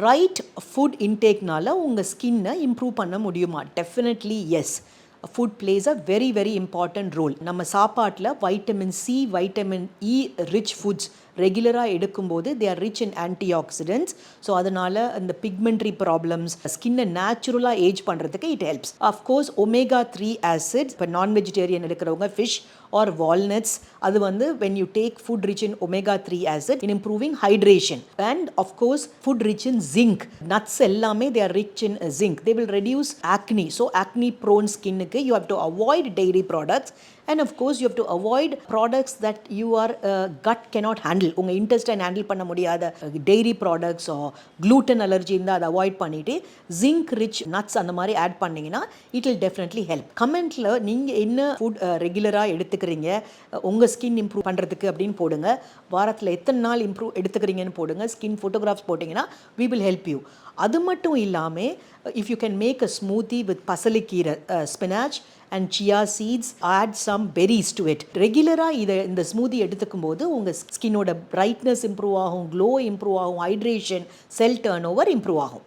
Right foot இன்டேக்னால உங்கள் ஸ்கின்னை improve பண்ண முடியுமா? Definitely yes. Food plays a very very important role. நம்ம சாப்பாட்டில் vitamin C, vitamin E rich foods ரெகுலராக எடுக்கும்போது they are rich in antioxidants. So அதனால் இந்த பிக்மெண்ட்ரி ப்ராப்ளம்ஸ், ஸ்கின்னை நேச்சுரலாக ஏஜ் பண்ணுறதுக்கு it helps. Of course omega-3 acid, இப்போ நான் வெஜிடேரியன் எடுக்கிறவங்க ஃபிஷ் or walnuts, அது வந்து when you take food rich in omega-3 acid in improving hydration, and of course food rich in zinc. Nuts எல்லாமே they are rich in zinc. They will reduce acne. So acne prone skin க்கு you have to avoid dairy products, and of course you have to avoid products that your gut cannot handle. உங்க intestine handle பண்ண முடியாத dairy products or gluten allergy இருந்தால் அதை avoid பண்ணிட்டு zinc rich nuts அந்த மாதிரி add பண்ணிங்கன்னா it will definitely help. கமெண்ட்டில் நீங்கள் என்ன ஃபுட் ரெகுலராக எடுத்துக்கிறீங்க, உங்கள் ஸ்கின் இம்ப்ரூவ் பண்ணுறதுக்கு அப்படின்னு போடுங்க. வாரத்தில் எத்தனை நாள் எடுத்துக்கிறீங்கன்னு போடுங்க. ஸ்கின் ஃபோட்டோகிராஃப்ஸ் போட்டிங்கன்னா we will help you. அது மட்டும் இல்லாமல் if you can make a smoothie with பசலைக்கீரை, spinach and chia seeds, add some berries to it. ரெகுலராக இந்த ஸ்மூதி எடுத்துக்கும் போது உங்கள் ஸ்கின்னோட பிரைட்னஸ் இம்ப்ரூவ் ஆகும், க்ளோ இம்ப்ரூவ் ஆகும், ஹைட்ரேஷன், செல் டர்ன் ஓவர் இம்ப்ரூவ் ஆகும்.